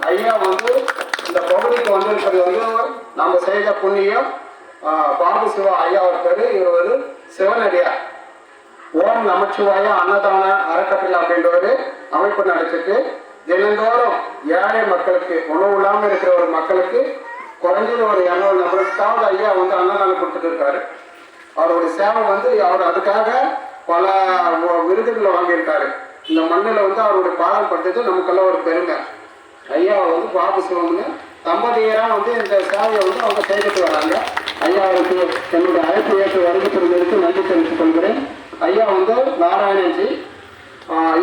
ஐயா வந்து இந்த பகுதிக்கு வந்திருக்கிறது வந்து நம்ம செய்த புண்ணியம். பாபு சிவா ஐயா ஒரு பேரு, இவர் ஒரு சிவனடியார். ஓம் நமச்சிவாய அன்னதான அறக்கட்டளை அப்படின்ற ஒரு அமைப்பு நடத்திட்டு தினந்தோறும் ஏழை மக்களுக்கு, உணவு இல்லாமல் இருக்கிற ஒரு மக்களுக்கு குறைஞ்சது ஒரு 200 நபருக்காவது ஐயா வந்து அன்னதானம் கொடுத்துட்டு இருக்காரு. அவருடைய சேவை வந்து அவர் அதுக்காக பல விருதுகளை வாங்கியிருக்காரு. இந்த மண்ணில் வந்து அவருடைய பாடம் படுத்தது நமக்கெல்லாம் ஒரு பெருமை. ஐயா வந்து பாபு சிவம்னு தம்பதியராக வந்து இந்த சேவையை வந்து அவங்க செய்துட்டு வராங்க. ஐயாவுக்கு என்னுடைய அழைப்பு ஏற்று வருகை பெறுவதற்கு நன்றி தெரிவித்துக் கொள்கிறேன். ஐயா வந்து நாராயணன்ஜி,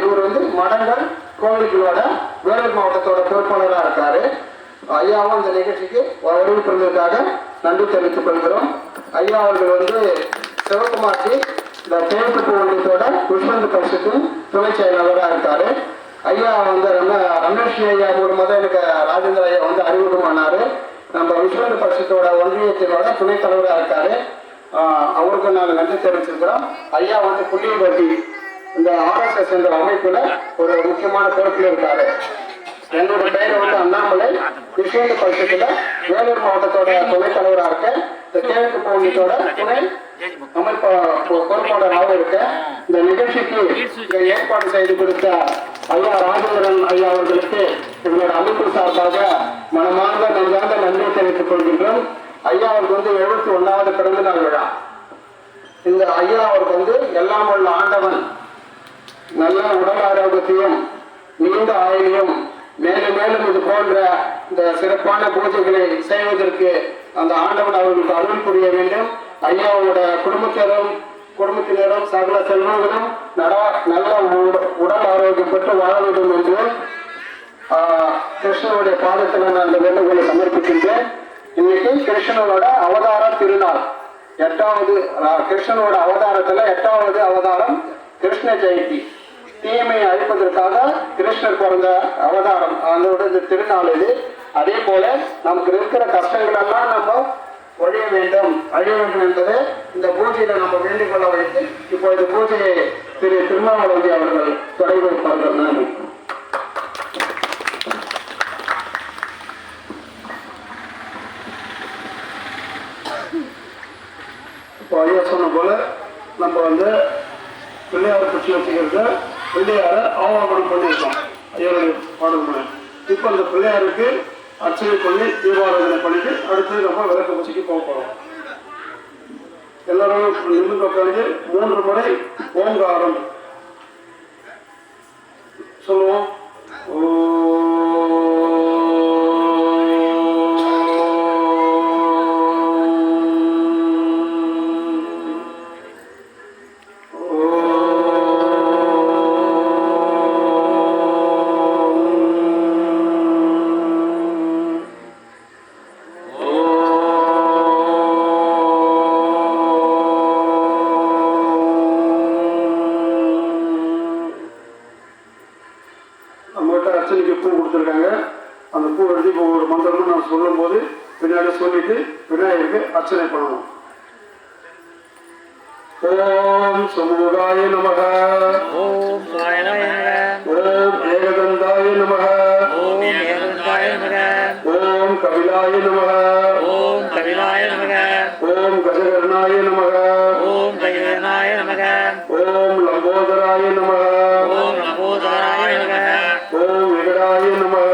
இவர் வந்து மடங்கள் கோவில்களோட வேலூர் மாவட்டத்தோட பொறுப்பாளராக இருக்காரு. ஐயாவும் இந்த நிகழ்ச்சிக்கு வருகை பெறுவதற்காக நன்றி தெரிவித்துக் கொள்கிறோம். ஐயா அவர்கள் வந்து சிவகுமார்ஜி இந்த தேவப்பட்டு ஒன்றியத்தோட புஷ்பந்து பரிசுக்கு துணை செயலாளராக இருக்காரு. ஐயா வந்து ரமேஷ் ஐயா மூலமாக எனக்கு ராஜேந்திர ஐயா வந்து அறிமுகமானாரு. நம்ம விஸ்வந்து பரிசுத்தோட ஒன்றியத்தினோட துணைத் தலைவராக இருக்காரு. அவருக்கு நாங்கள் நன்றி தெரிவிச்சிருக்கிறோம். ஐயா வந்து புள்ளியபட்டி இந்த RSS என்ற அமைப்புல ஒரு முக்கியமான பொறுப்பில் இருக்காரு. என்னோட பெயர் வந்து அண்ணாமலை. விஸ்வந்து பரிசுத்துல வேலூர் மாவட்டத்தோட துணைத் தலைவராக இருக்க இந்த கிழக்கு பகுதியோட துணை அமைப்பு பொறுப்பாளராக இருக்க இந்த நிகழ்ச்சிக்கு ஏற்பாடு செய்து கொடுத்த ஐயா ராஜேந்திரன் ஐயா அவர்களுக்கு எங்களோட அமைப்பு சார்பாக மனமார்ந்த நன்றாக நன்றி தெரிவித்துக் கொள்கின்றோம். ஐயா அவருக்கு வந்து 71வது பிறந்த நாள் விழா. இந்த ஐயா அவருக்கு வந்து எல்லாம் உள்ள ஆண்டவன் நல்ல உடல் ஆரோக்கியத்தையும் நீண்ட ஆயுளையும் மேலும் மேலும் இது போன்ற இந்த சிறப்பான பூஜைகளை செய்வதற்கு அந்த ஆண்டவன் அவர்களுக்கு அருள் புரிய வேண்டும். ஐயாவோட குடும்பத்தினரும் சகல செல்வங்களும் நல்ல உடல் ஆரோக்கியம் பெற்று வாழ வேண்டும் என்று கிருஷ்ணனுடைய பாதத்தில் நான் அந்த வேண்டுகோளை சமர்ப்பிக்கின்றேன். இன்னைக்கு கிருஷ்ணனோட அவதார திருநாள் 8வது. கிருஷ்ணனோட அவதாரத்துல 8வது அவதாரம் கிருஷ்ண ஜெயந்தி. தீமையை அழிப்பதற்காக கிருஷ்ணர் பிறந்த அவதாரம், அதோட இந்த திருநாள் இது. அதே போல நமக்கு இருக்கிற கஷ்டங்கள் எல்லாம் நம்ம ஒழிய வேண்டும், அழிய வேண்டும் என்பதை இந்த பூஜையில நம்ம வேண்டிக் கொள்ள வைத்து இப்போ இந்த பூஜையை திரு திருமாவளவதி அவர்கள் தொடங்கி வைப்பார்கள். நன்றி. இப்போ ஐயா சொன்ன போல நம்ம வந்து பிள்ளையார் குச்சி வச்சுக்கிறத பிள்ளையார ஆவாகனம் பண்ணியிருக்கோம் ஐயாவுடைய பாடல் மூலம். இப்போ அந்த பிள்ளையாருக்கு அர்ச்சனை பண்ணி தீபாராதனை பண்ணிட்டு அடுத்து நம்ம விளக்கு பூச்சிக்கு போக போறோம். எல்லாரும் நிமிர்ந்து உட்காந்து 3 முறை ஓங்காரம் சொல்லுவோம். அர்ச்சனைக்கு பூ கொடுத்துருக்காங்க. அந்த பூ எடுத்து இப்போ ஒரு மந்திரம் நான் சொல்லும் போது பின்னாடி சொல்லிட்டு விநாயகருக்கு அர்ச்சனை பண்ணணும். ஓம் சமூகாய நமக, ஓம் ஏகதந்தாய நமக, ஓம் கபிலாய நமக, ஓம் கஜகர்ணாய நமக, ஓம் லம்போதராய நமக, ஓம் விகடாய நமக,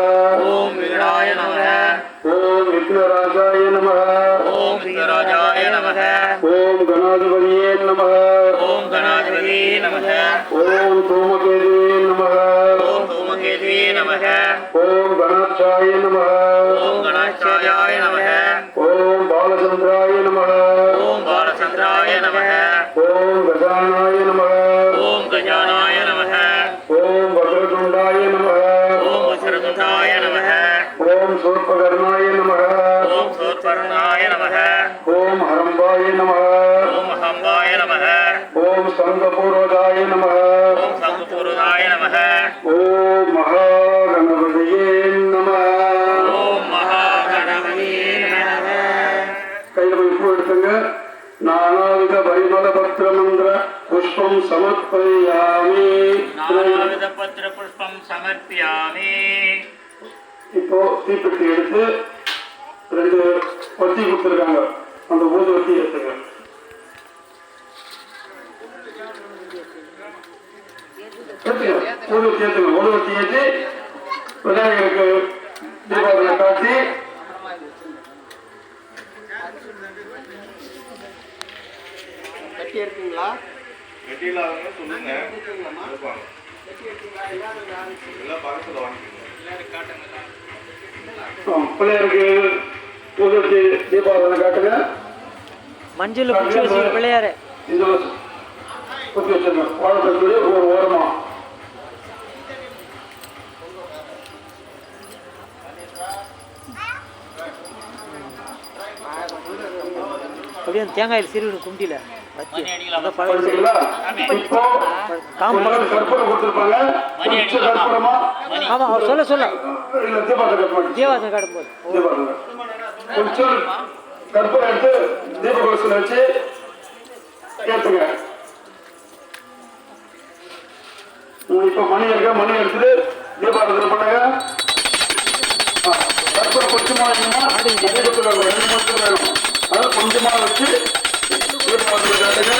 ஓம் விக்னராஜாய நமக, ஓம் கணாதிபதியே நமக, ஓம் தூமகேதுவே நமக, ஓம் கணாட்சாய நமக, ஓம் பாலச்சந்திராய நமக, ஓம் கஜானாய நமக, ஓம் வக்ரதுண்டாய நமக, ஓம் சூர்பகர்ணாய நமக, ஓம் ஹரம்பாய நமக, ஓம் சங்கபூர்வதாய நமக, ஓம் மகாகணபதியே நமக. கையில போய் பூ எடுத்துங்க. நானாவித பரிமள பத்திர மந்திர புஷ்பம் சமர்ப்பயாமி. புஷ்பம் சமர்ப்பியாமி. இப்போ தீப்பெட்டி எடுத்து 2 ஒத்தி கொடுத்துருக்காங்க. அந்த ஊதுவத்தி ஏற்றுங்க. ஊதுவத்தி ஏற்றுங்க. ஊதுவத்தி ஏற்றி விநாயகருக்கு தீபாவளி காட்டி கட்டி எடுத்தீங்களா? சொல்லுங்க. பிள்ளையாருக்கு ஊதுவத்தி தீபாவளி காட்டுங்க. மஞ்சள் குச்சி வச்சு பிள்ளையாரு இந்த குத்தி வச்சிருங்க. வாழைப்பழத்துடைய ஒரு ஓரமா அப்படியே தேங்காயில் சிறுவிடும் கும்பில வச்சு படிச்சீங்களா? இப்போ கற்பூரம் கொடுத்துருப்பாங்க. கற்பூரமா ஆமா அவர் சொல்ல சொல்ல இல்ல தீபாவளி ஜீவாசம் காட்டும்போது தீபாவளி கொஞ்சம் கற்பூரம் எடுத்து தீப கலசத்துல வச்சு ஏற்றுங்க. இப்ப மணி இருக்க மணி எடுத்துட்டு தீபாவளி பண்ணுங்க. கற்பூரம் கொஞ்சமா வேணுமா? 2 வேணும். அது கொஞ்சமா வச்சு தீபாவளி காட்டுங்க.